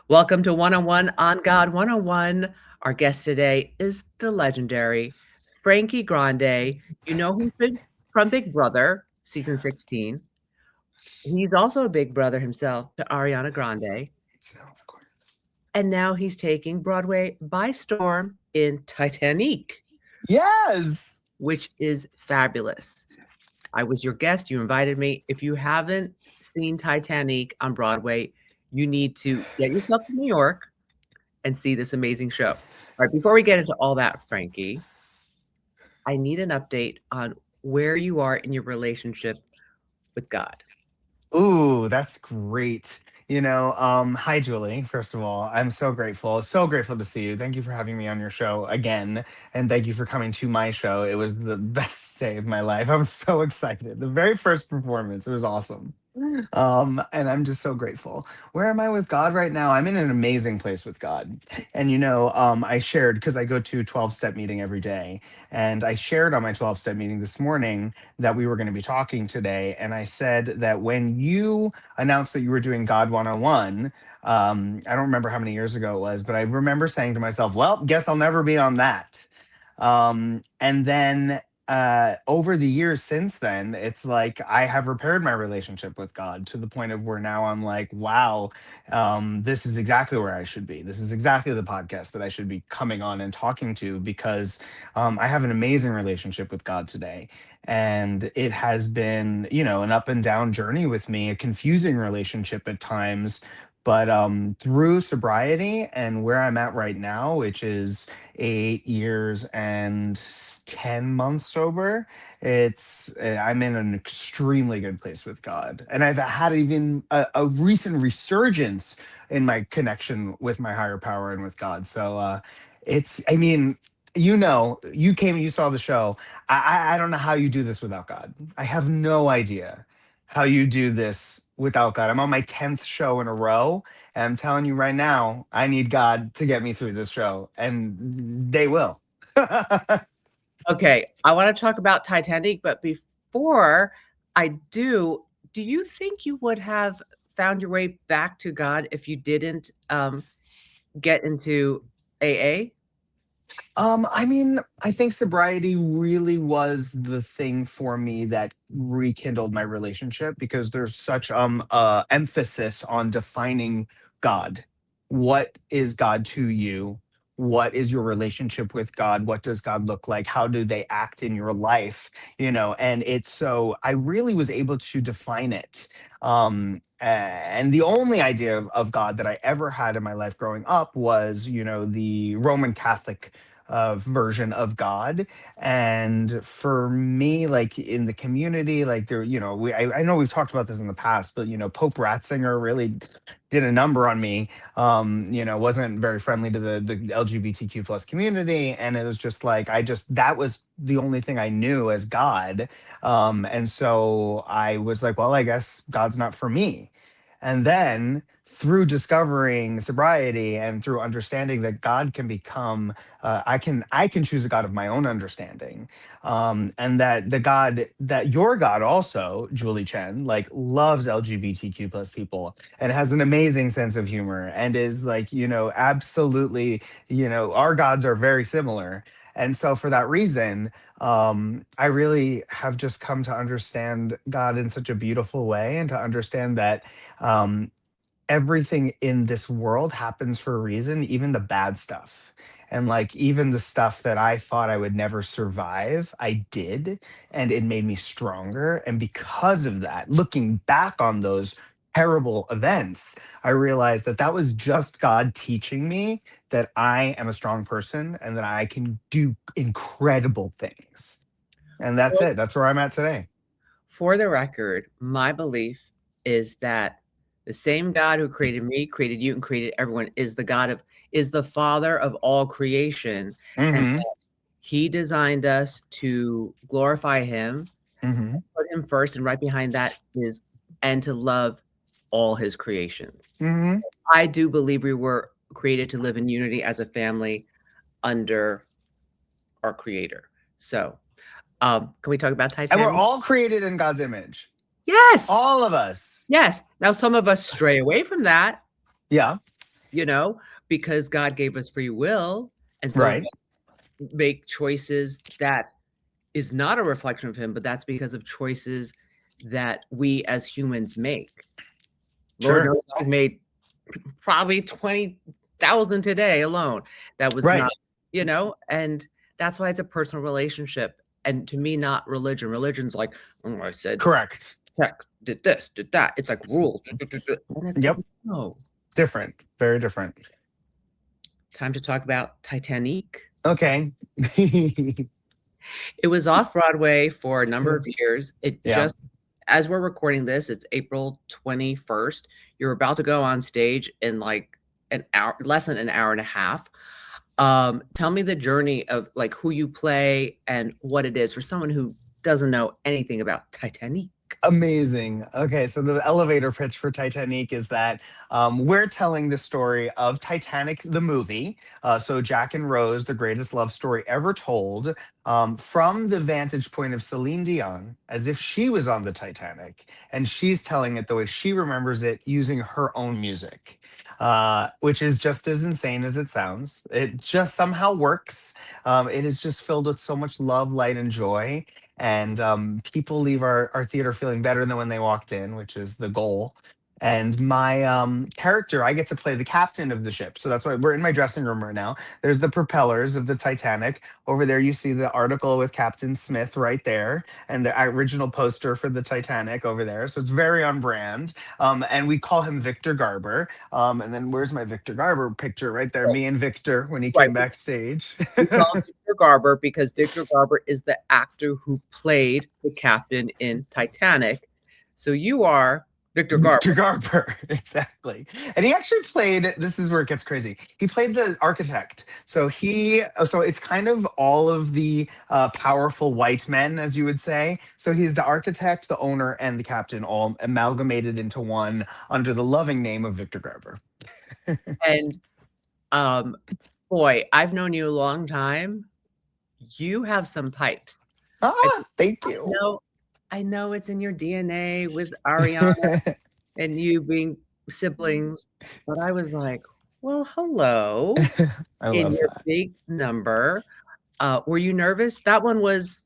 Welcome to One on One on God 101. Our guest today is the legendary Frankie Grande. You know him from Big Brother, season 16. He's also a big brother himself to Ariana Grande. So, of course. And now he's taking Broadway by storm in Titanique, Yes. which is fabulous. I was your guest. You invited me. If you haven't seen Titanique on Broadway, you need to get yourself to New York and see this amazing show. All right, before we get into all that, Frankie, I need an update on where you are in your relationship with God. Ooh, that's great. Hi Julie. First of all, I'm so grateful to see you. Thank you for having me on your show again, and thank you for coming to my show. It was the best day of my life. I was so excited. The very first performance, it was awesome. And I'm just so grateful. Where am I with God right now? I'm in an amazing place with God. And I shared because I go to 12-step meeting every day, and I shared on my 12-step meeting this morning that we were going to be talking today. And I said that when you announced that you were doing God 101, I don't remember how many years ago it was, but I remember saying to myself, well, guess I'll never be on that. And then over the years since then, it's like I have repaired my relationship with God to the point of where now I'm like, wow, this is exactly where I should be. This is exactly the podcast that I should be coming on and talking to because I have an amazing relationship with God today. And it has been, an up and down journey with me, a confusing relationship at times. But through sobriety and where I'm at right now, which is 8 years and 10 months sober, I'm in an extremely good place with God. And I've had even a recent resurgence in my connection with my higher power and with God. So I mean, you came and you saw the show. I don't know how you do this without God. I have no idea how you do this without God. I'm on my 10th show in a row, and I'm telling you right now, I need God to get me through this show, and they will. Okay, I want to talk about Titanic, but before I do you think you would have found your way back to God if you didn't get into AA? I mean, I think sobriety really was the thing for me that rekindled my relationship because there's such emphasis on defining God. What is God to you? What is your relationship with God? What does God look like? How do they act in your life? And it's so I really was able to define it. And the only idea of God that I ever had in my life growing up was, the Roman Catholic version of God. And for me, like in the community, like there, I know we've talked about this in the past, but Pope Ratzinger really did a number on me. Wasn't very friendly to the LGBTQ plus community. And it was just like that was the only thing I knew as God. And so I was like, well, I guess God's not for me. And then through discovering sobriety and through understanding that God can become, I can choose a God of my own understanding, and that the God that your God also, Julie Chen, like loves LGBTQ plus people and has an amazing sense of humor and is like absolutely our gods are very similar. And so for that reason, I really have just come to understand God in such a beautiful way and to understand that um, everything in this world happens for a reason, even the bad stuff. And like even the stuff that I thought I would never survive, I did, and it made me stronger. And because of that, looking back on those terrible events, I realized that that was just God teaching me that I am a strong person and that I can do incredible things. And that's For, it. That's where I'm at today. for the record, my belief is that the same God who created me, created you, and created everyone is the father of all creation. And Hmm. he designed us to glorify him, Hmm. put him first, and right behind that is and to love all his creations. Hmm. I do believe we were created to live in unity as a family under our creator. So, can we talk about And we're Titanic? all created in God's image. Yes. All of us. Yes. Now some of us stray away from that. Yeah. you know, because God gave us free will, and some of Right. us make choices that is not a reflection of him, but that's because of choices that we as humans make. Lord Sure. knows I've made probably 20,000 today alone. That was Right. not, and that's why it's a personal relationship. And to me, not religion. Religion's like, oh, I said, Correct. check, did this, did that. It's like rules. And it's like, Yep. no. Different. Very different. Time to talk about Titanique. Okay. It was off Broadway for a number of years. It Yeah. just, as we're recording this, it's April 21st. You're about to go on stage in like an hour, less than an hour and a half. Tell me the journey of like who you play and what it is for someone who doesn't know anything about Titanic. Amazing. Okay, so the elevator pitch for Titanic is that we're telling the story of Titanic, the movie. So Jack and Rose, the greatest love story ever told, from the vantage point of Celine Dion, as if she was on the Titanic, and she's telling it the way she remembers it using her own music, which is just as insane as it sounds. It just somehow works. It is just filled with so much love, light, and joy, and people leave our theater feeling better than when they walked in, which is the goal. And my character, I get to play the captain of the ship. So that's why we're in my dressing room right now. There's the propellers of the Titanic. Over there, you see the article with Captain Smith right there, and the original poster for the Titanic over there. So it's very on brand. And we call him Victor Garber. And then where's my Victor Garber picture right there? Right. Me and Victor when he Right. came backstage. We call him Victor Garber because Victor Garber is the actor who played the captain in Titanic. So you are Victor Garber. Victor Garber, exactly. And he actually played, this is where it gets crazy. He played the architect. So it's kind of all of the powerful white men, as you would say. So he's the architect, the owner, and the captain all amalgamated into one under the loving name of Victor Garber. And um, boy, I've known you a long time. You have some pipes. Thank I you. know, I know it's in your DNA with Ariana and you being siblings, but I was like, well, hello I in love your that. big number. Were you nervous? That one was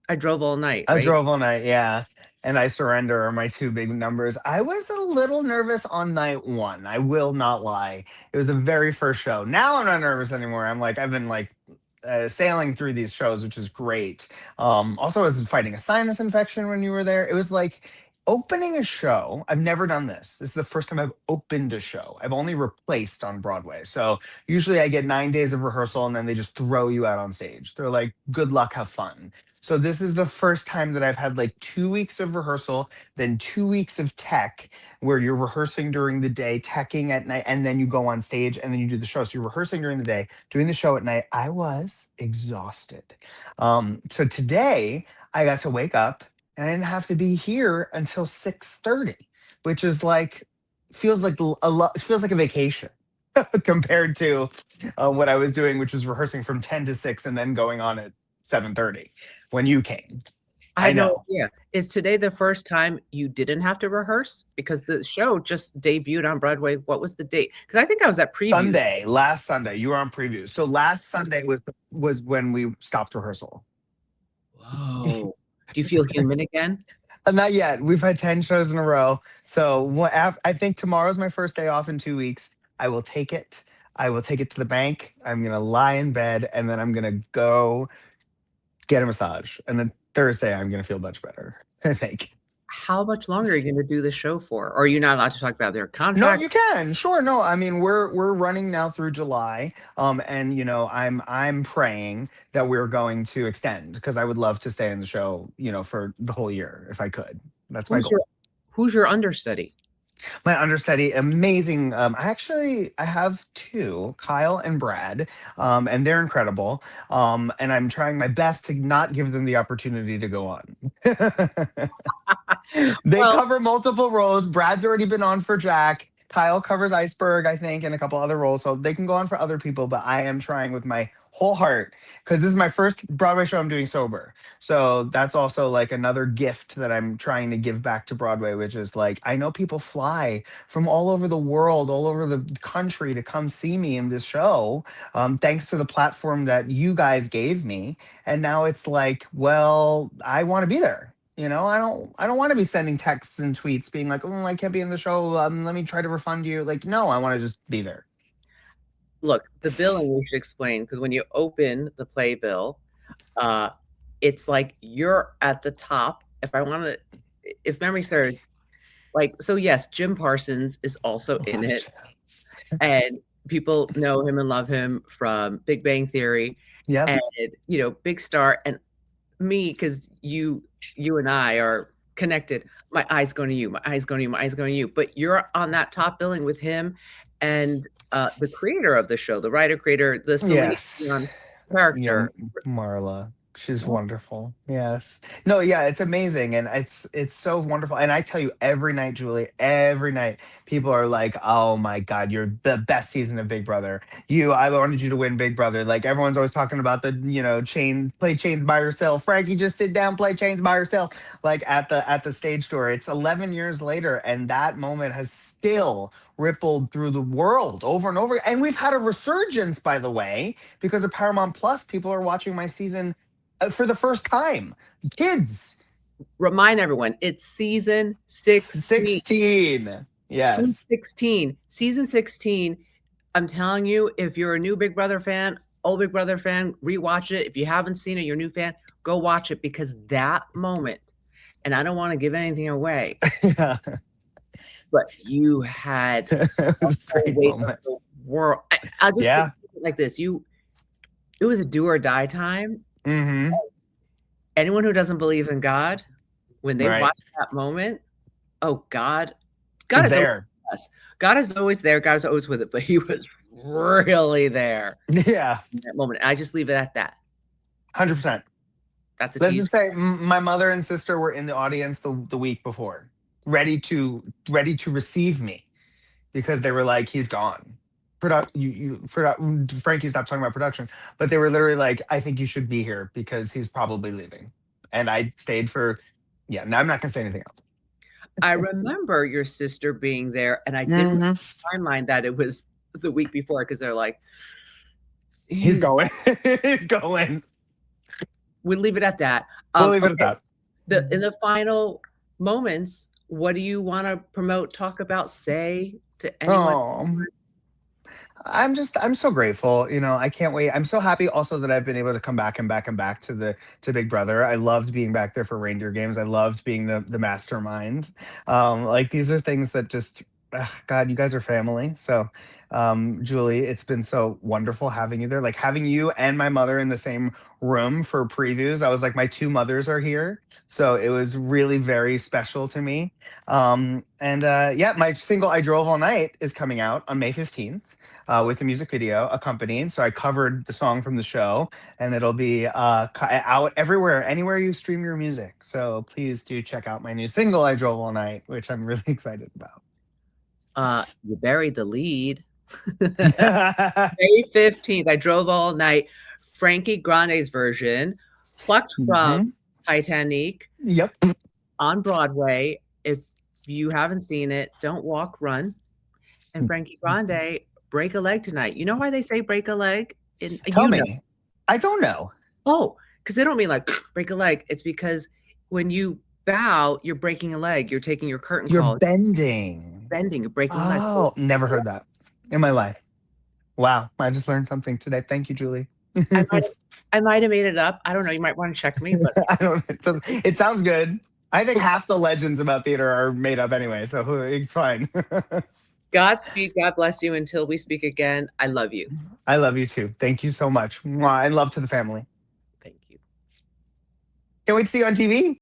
I drove all night, I right? drove all night, yeah. And I surrender are my two big numbers. I was a little nervous on night one. I will not lie. It was the very first show. Now I'm not nervous anymore. I've been like sailing through these shows, which is great. Also, I was fighting a sinus infection when you were there. It was like opening a show. I've never done this. This is the first time I've opened a show. I've only replaced on Broadway. So usually I get 9 days of rehearsal and then they just throw you out on stage. They're like, good luck, have fun. So this is the first time that I've had like 2 weeks of rehearsal, then 2 weeks of tech, where you're rehearsing during the day, teching at night, and then you go on stage and then you do the show. So you're rehearsing during the day, doing the show at night. I was exhausted. So today I got to wake up and I didn't have to be here until 6:30, which is like feels like a lot. Feels like a vacation compared to what I was doing, which was rehearsing from 10 to 6 and then going on at 7:30 when you came. I I had no know. idea. Is today the first time you didn't have to rehearse? Because the show just debuted on Broadway. What was the date? Because I think I was at preview. Sunday, last Sunday, you were on preview. So last Sunday was when we stopped rehearsal. Whoa. Do you feel human again? Not yet. We've had 10 shows in a row. So I think tomorrow's my first day off in 2 weeks. I will take it. I will take it to the bank. I'm going to lie in bed and then I'm going to go get a massage. And then Thursday, I'm going to feel much better, I think. How much longer are you gonna do the show for? Or are you not allowed to talk about their No, contract? you can. Sure. No, I mean we're running now through July. And I'm praying that we're going to extend because I would love to stay in the show, for the whole year if I could. That's my Who's your goal. who's your understudy? My understudy, amazing. I have two, Kyle and Brad, and they're incredible. And I'm trying my best to not give them the opportunity to go on. They Well, cover multiple roles. Brad's already been on for Jack. Kyle covers Iceberg, I think, and a couple other roles, so they can go on for other people. But I am trying with my whole heart because this is my first Broadway show I'm doing sober. So that's also like another gift that I'm trying to give back to Broadway, which is like I know people fly from all over the world, all over the country to come see me in this show, thanks to the platform that you guys gave me. And now it's like, well, I want to be there. I don't want to be sending texts and tweets being like, oh, I can't be in the show. Let me try to refund you. Like, no, I want to just be there. Look, the billing we should explain, because when you open the playbill, it's like you're at the top. If memory serves, like, so yes, Jim Parsons is also in Love it, and people know him and love him from Big Bang Theory, Yep. and big star. And me, because you and I are connected. My eyes going to you. My eyes going to you. My eyes going to you. But you're on that top billing with him, and the creator of the show, the writer creator, the Celine Yes. Dion Yeah, character. Marla. She's wonderful. Yes. No, yeah, it's amazing. And it's so wonderful. And I tell you, every night, Julie, every night, people are like, oh my God, you're the best season of Big Brother. I wanted you to win Big Brother. Like everyone's always talking about the, play chains by yourself. Frankie, just sit down, play chains by yourself. Like at the stage door. It's 11 years later, and that moment has still rippled through the world over and over. And we've had a resurgence, by the way, because of Paramount Plus. People are watching my season for the first time. Kids. Remind everyone, it's season 16. 16. Yes. 16. Season 16. I'm telling you, if you're a new Big Brother fan, old Big Brother fan, rewatch it. If you haven't seen it, you're a new fan, go watch it, because that moment, and I don't want to give anything away, Yeah. but you had It was a the great weight of moment. the world. I'll just Yeah. think like this. It was a do or die time. Mm-hmm. Anyone who doesn't believe in God, when they Right. watch that moment, oh, God Is is always there. with us. God is always there. God is always with it, but he was really there Yeah. in that moment. I just leave it at that. 100%. That's a Let's tease. just say my mother and sister were in the audience the week before, ready to receive me because they were like, he's gone. Frankie stopped talking about production, but they were literally like, I think you should be here because he's probably leaving. And I stayed for, yeah, no, I'm not going to say anything else. I remember your sister being there, and I didn't Mhm. timeline that it was the week before, because they're like, He's going. He's going. we'll leave it at that. We'll leave it Okay, at that. in the final moments, what do you want to promote, talk about, say to anyone? Oh, I'm so grateful. I can't wait. I'm so happy also that I've been able to come back and back and back to Big Brother. I loved being back there for reindeer games. I loved being the mastermind. Like these are things that just God, you guys are family. So Julie, it's been so wonderful having you there. Like having you and my mother in the same room for previews. I was like, my two mothers are here. So it was really very special to me. And yeah, my single I Drove All Night is coming out on May 15th with a music video accompanying. So I covered the song from the show, and it'll be out everywhere, anywhere you stream your music. So please do check out my new single, I Drove All Night, which I'm really excited about. You buried the lead. May 15th, I Drove All Night, Frankie Grande's version, plucked from Mhm. Titanique Yep. on Broadway. If you haven't seen it, don't walk, run. And Frankie Grande, break a leg tonight. You know why they say break a leg? Tell me. I don't know. Oh, because they don't mean like break a leg. It's because when you bow, you're breaking a leg. You're taking your curtain You're call, bending. bending, you're breaking a leg. Oh, never heard that in my life. Wow. I just learned something today. Thank you, Julie. I might have made it up. I don't know. You might want to check me, but I don't. It sounds good. I think half the legends about theater are made up anyway, so it's fine. Godspeed. God bless you. Until we speak again, I love you. I love you too. Thank you so much. Mwah, and love to the family. Thank you. Can't wait to see you on TV.